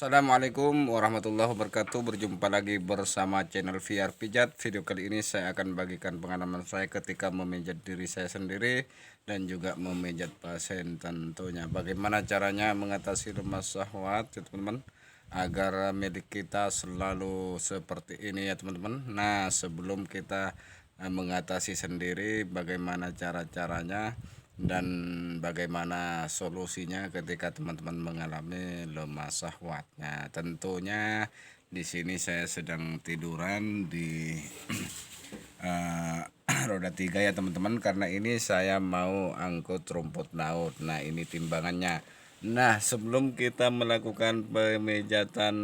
Assalamualaikum warahmatullahi wabarakatuh. Berjumpa lagi bersama channel VR Pijat. Video kali ini saya akan bagikan pengalaman saya ketika memijat diri saya sendiri dan juga memijat pasien tentunya. Bagaimana caranya mengatasi lemas syahwat ya teman-teman, agar milik kita selalu seperti ini ya teman-teman. Nah, sebelum kita mengatasi sendiri, bagaimana cara-caranya dan bagaimana solusinya ketika teman-teman mengalami lemas syahwat. Nah, tentunya di sini saya sedang tiduran di eh, roda 3 ya teman-teman, karena ini saya mau angkut rumput laut. Nah, ini timbangannya. Nah, sebelum kita melakukan pemijatan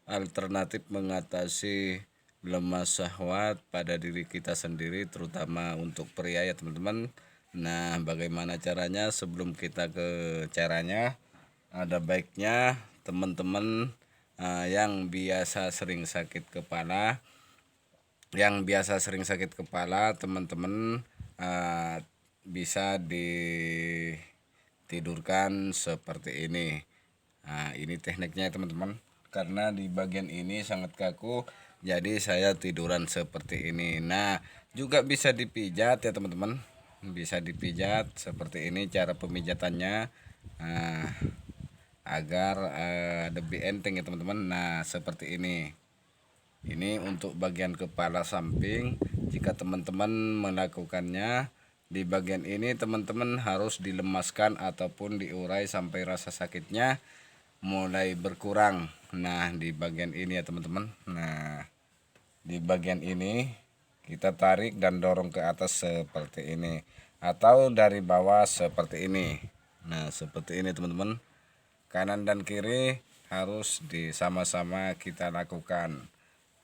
alternatif mengatasi lemas syahwat pada diri kita sendiri, terutama untuk pria ya teman-teman. Nah, bagaimana caranya? Sebelum kita ke caranya, ada baiknya teman-teman yang biasa sering sakit kepala, teman-teman bisa ditidurkan seperti ini. Nah, ini tekniknya teman-teman. Karena di bagian ini sangat kaku, jadi saya tiduran seperti ini. Nah, juga bisa dipijat ya teman-teman. Bisa dipijat seperti ini cara pemijatannya, agar lebih enteng ya teman-teman. Nah, seperti ini. Ini untuk bagian kepala samping. Jika teman-teman melakukannya di bagian ini, teman-teman harus dilemaskan ataupun diurai sampai rasa sakitnya mulai berkurang. Nah, di bagian ini ya teman-teman. Nah, di bagian ini kita tarik dan dorong ke atas seperti ini, atau dari bawah seperti ini. Nah, seperti ini teman-teman. Kanan dan kiri harus sama-sama kita lakukan,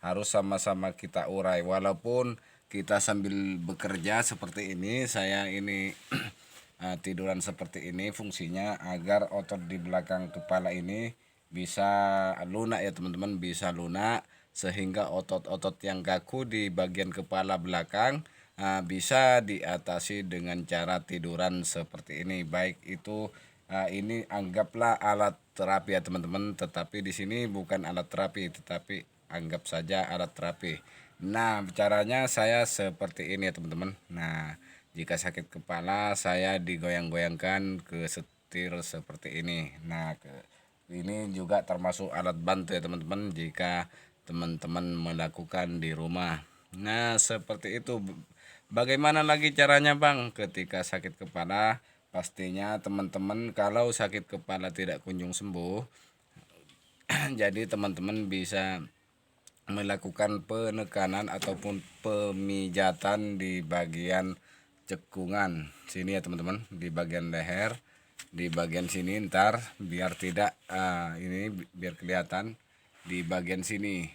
harus sama-sama kita urai. Walaupun kita sambil bekerja seperti ini, saya ini tiduran seperti ini, fungsinya agar otot di belakang kepala ini bisa lunak ya teman-teman, bisa lunak, sehingga otot-otot yang kaku di bagian kepala belakang bisa diatasi dengan cara tiduran seperti ini. Baik itu ini anggaplah alat terapi ya teman-teman, tetapi di sini bukan alat terapi, tetapi anggap saja alat terapi. Nah, caranya saya seperti ini ya teman-teman. Nah, jika sakit kepala, saya digoyang-goyangkan ke setir seperti ini. Nah, ini juga termasuk alat bantu ya teman-teman, jika teman-teman melakukan di rumah. Nah, seperti itu. Bagaimana lagi caranya Bang ketika sakit kepala? Pastinya teman-teman, kalau sakit kepala tidak kunjung sembuh, jadi teman-teman bisa melakukan penekanan ataupun pemijatan di bagian cekungan sini ya teman-teman, di bagian leher, di bagian sini. Ntar biar tidak ini biar kelihatan, di bagian sini,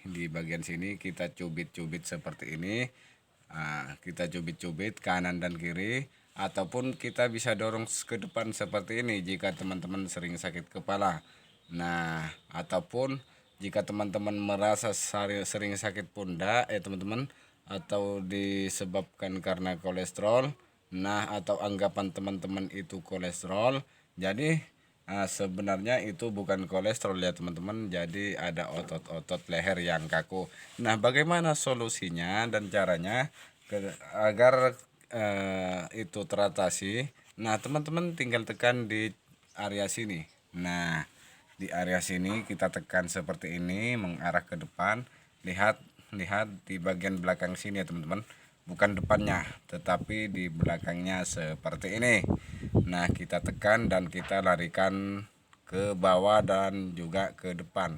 kita cubit-cubit seperti ini. Kita cubit-cubit kanan dan kiri, ataupun kita bisa dorong ke depan seperti ini jika teman-teman sering sakit kepala. Nah, ataupun jika teman-teman merasa sering sakit pundak ya teman-teman, atau disebabkan karena kolesterol, nah atau anggapan teman-teman itu kolesterol, jadi sebenarnya itu bukan kolesterol ya teman-teman, jadi ada otot-otot leher yang kaku. Nah, bagaimana solusinya dan caranya agar itu teratasi? Nah, teman-teman tinggal tekan di area sini. Nah, di area sini kita tekan seperti ini mengarah ke depan. Lihat di bagian belakang sini ya teman-teman, bukan depannya tetapi di belakangnya seperti ini. Nah, kita tekan dan kita larikan ke bawah dan juga ke depan.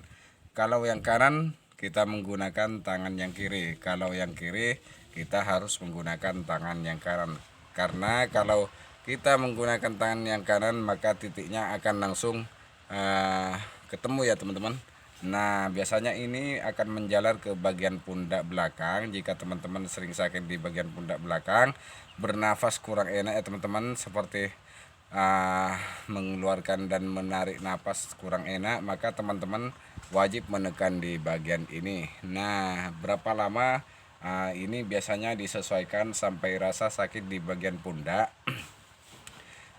Kalau yang kanan kita menggunakan tangan yang kiri, kalau yang kiri kita harus menggunakan tangan yang kanan. Karena kalau kita menggunakan tangan yang kanan, maka titiknya akan langsung ketemu ya teman-teman. Nah, biasanya ini akan menjalar ke bagian pundak belakang. Jika teman-teman sering sakit di bagian pundak belakang, bernafas kurang enak ya teman-teman, seperti mengeluarkan dan menarik napas kurang enak, maka teman-teman wajib menekan di bagian ini. Nah, berapa lama? Ini biasanya disesuaikan sampai rasa sakit di bagian pundak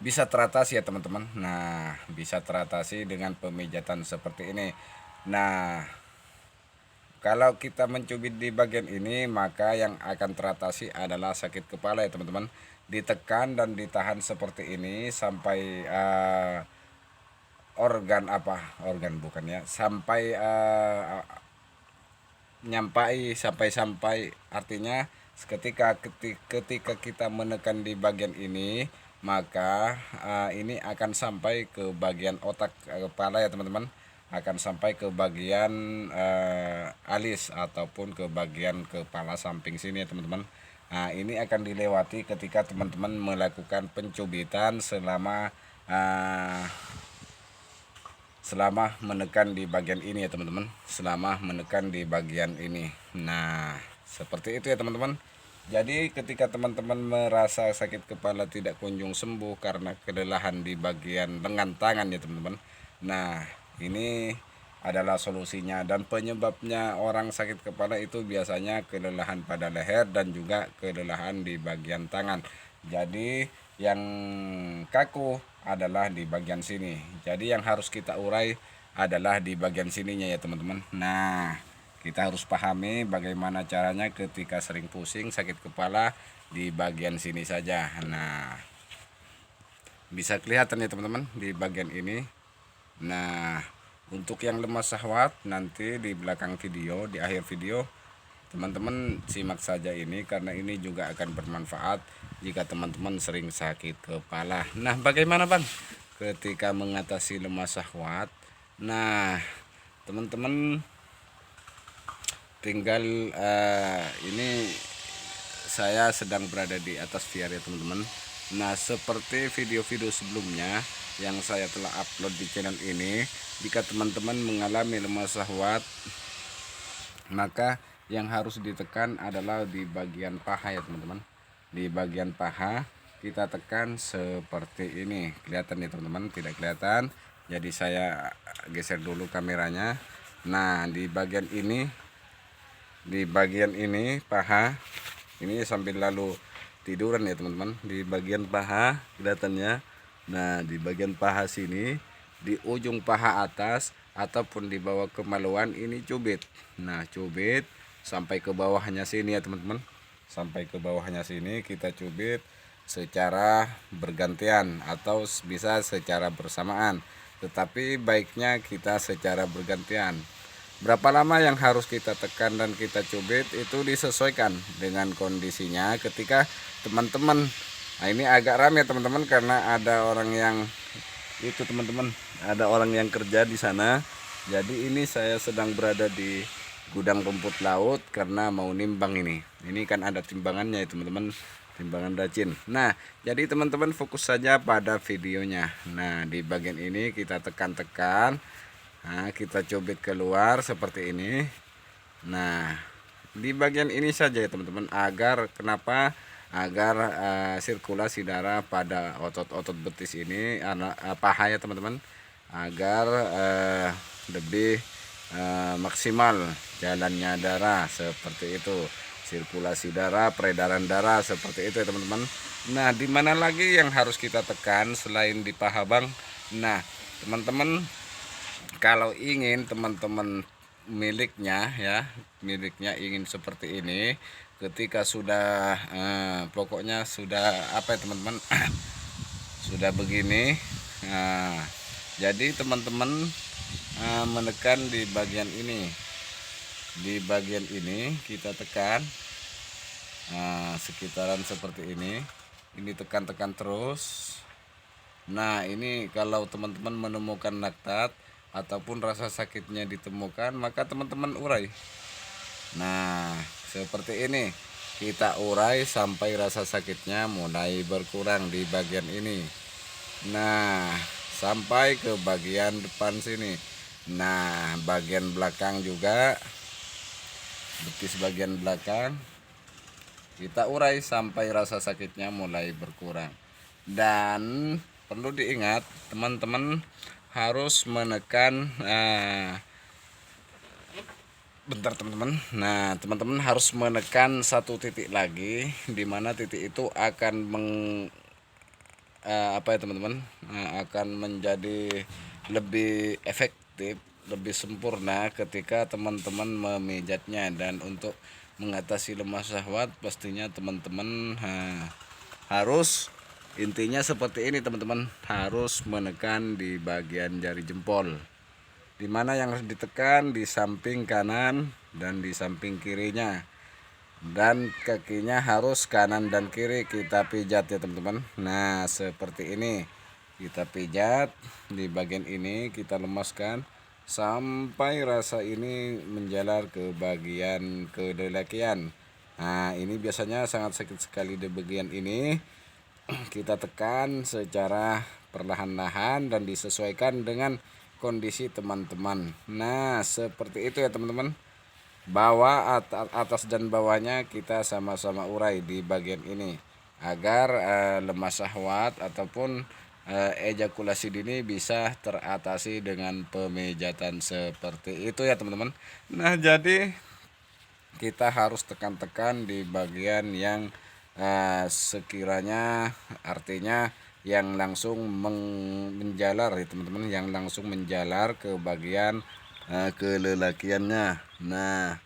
bisa teratasi ya teman-teman. Nah, bisa teratasi dengan pemijatan seperti ini. Nah, kalau kita mencubit di bagian ini, maka yang akan teratasi adalah sakit kepala ya teman-teman. Ditekan dan ditahan seperti ini sampai organ bukan ya, sampai sampai artinya ketika kita menekan di bagian ini, maka ini akan sampai ke bagian otak kepala ya teman-teman, akan sampai ke bagian alis ataupun ke bagian kepala samping sini ya teman-teman. Nah, ini akan dilewati ketika teman-teman melakukan pencubitan selama menekan di bagian ini ya teman-teman, selama menekan di bagian ini. Nah, seperti itu ya teman-teman. Jadi ketika teman-teman merasa sakit kepala tidak kunjung sembuh karena kelelahan di bagian lengan tangan ya teman-teman, nah ini adalah solusinya. Dan penyebabnya orang sakit kepala itu biasanya kelelahan pada leher dan juga kelelahan di bagian tangan. Jadi yang kaku adalah di bagian sini. Jadi yang harus kita urai adalah di bagian sininya ya teman-teman. Nah, kita harus pahami bagaimana caranya ketika sering pusing sakit kepala di bagian sini saja. Nah, bisa kelihatan ya teman-teman di bagian ini. Nah, untuk yang lemas syahwat nanti di belakang video, di akhir video, teman-teman simak saja ini karena ini juga akan bermanfaat jika teman-teman sering sakit kepala. Nah, bagaimana Bang ketika mengatasi lemas syahwat? Nah, teman-teman tinggal ini saya sedang berada di atas VR ya teman-teman. Nah, seperti video-video sebelumnya yang saya telah upload di channel ini, jika teman-teman mengalami lemas syahwat, maka yang harus ditekan adalah di bagian paha ya teman-teman. Di bagian paha kita tekan seperti ini. Kelihatan ya teman-teman? Tidak kelihatan. Jadi saya geser dulu kameranya. Nah, di bagian ini paha ini sambil lalu tiduran ya teman-teman. Di bagian paha kelihatannya. Nah, di bagian paha sini, di ujung paha atas ataupun di bawah kemaluan ini cubit. Nah, cubit sampai ke bawahnya sini ya teman-teman. Sampai ke bawahnya sini kita cubit secara bergantian atau bisa secara bersamaan. Tetapi baiknya kita secara bergantian. Berapa lama yang harus kita tekan dan kita cubit itu disesuaikan dengan kondisinya. Ketika teman-teman, nah ini agak ramai teman-teman karena ada orang yang itu teman-teman, ada orang yang kerja di sana. Jadi ini saya sedang berada di gudang rumput laut karena mau nimbang ini. Ini kan ada timbangannya ya teman-teman, timbangan racin. Nah, jadi teman-teman fokus saja pada videonya. Nah, di bagian ini kita tekan-tekan. Nah, kita cubit keluar seperti ini. Nah, di bagian ini saja ya teman-teman, agar kenapa? Agar sirkulasi darah pada otot-otot betis ini, paha ya teman-teman, agar lebih maksimal jalannya darah seperti itu. Sirkulasi darah, peredaran darah seperti itu ya teman-teman. Nah, di mana lagi yang harus kita tekan selain di paha Bang? Nah, teman-teman kalau ingin teman-teman miliknya ingin seperti ini, ketika sudah pokoknya sudah apa ya teman-teman sudah begini, jadi teman-teman menekan di bagian ini, kita tekan sekitaran seperti ini tekan-tekan terus. Nah, ini kalau teman-teman menemukan laktat ataupun rasa sakitnya ditemukan, maka teman-teman urai. Nah, seperti ini kita urai sampai rasa sakitnya mulai berkurang di bagian ini. Nah, sampai ke bagian depan sini. Nah, bagian belakang juga, betis bagian belakang kita urai sampai rasa sakitnya mulai berkurang. Dan perlu diingat teman-teman harus menekan bentar teman-teman. Nah, teman-teman harus menekan satu titik lagi, di mana titik itu akan apa ya teman-teman, akan menjadi lebih efektif lebih sempurna ketika teman-teman memijatnya. Dan untuk mengatasi lemah syahwat pastinya teman-teman harus, intinya seperti ini teman-teman, harus menekan di bagian jari jempol, dimana yang harus ditekan di samping kanan dan di samping kirinya, dan kakinya harus kanan dan kiri kita pijat ya teman-teman. Nah seperti ini kita pijat di bagian ini, kita lemaskan sampai rasa ini menjalar ke bagian kelelakian. Nah ini biasanya sangat sakit sekali di bagian ini. Kita tekan secara perlahan-lahan dan disesuaikan dengan kondisi teman-teman. Nah seperti itu ya teman-teman. Bawah, atas dan bawahnya kita sama-sama urai di bagian ini agar lemah syahwat ataupun ejakulasi dini bisa teratasi dengan pemijatan seperti itu ya teman-teman. Nah jadi kita harus tekan-tekan di bagian yang sekiranya, artinya yang langsung menjalar ya teman-teman, yang langsung menjalar ke bagian kelelakiannya. Nah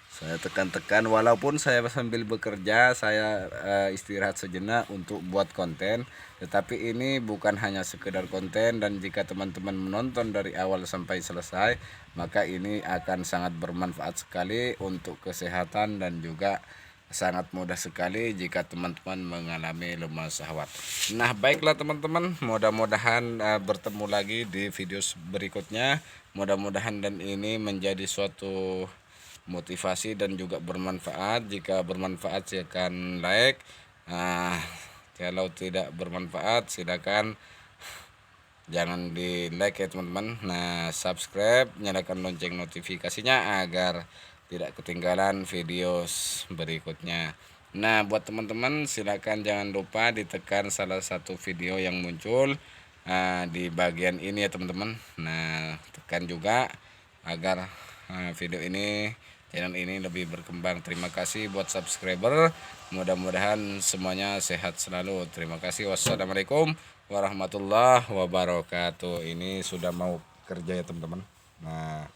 saya tekan-tekan, walaupun saya sambil bekerja, saya istirahat sejenak untuk buat konten, tetapi ini bukan hanya sekedar konten. Dan jika teman-teman menonton dari awal sampai selesai, maka ini akan sangat bermanfaat sekali untuk kesehatan dan juga sangat mudah sekali jika teman-teman mengalami lemah syahwat. Nah baiklah teman-teman, mudah-mudahan bertemu lagi di video berikutnya. Mudah-mudahan dan ini menjadi suatu motivasi dan juga bermanfaat. Jika bermanfaat silakan like, kalau tidak bermanfaat silakan jangan di like ya teman-teman. Nah subscribe, nyalakan lonceng notifikasinya agar tidak ketinggalan video berikutnya. Nah buat teman-teman silakan jangan lupa ditekan salah satu video yang muncul di bagian ini ya teman-teman. Nah tekan juga agar video ini, channel ini lebih berkembang. Terima kasih buat subscriber, mudah-mudahan semuanya sehat selalu. Terima kasih. Wassalamualaikum warahmatullahi wabarakatuh. Ini sudah mau kerja ya teman-teman. Nah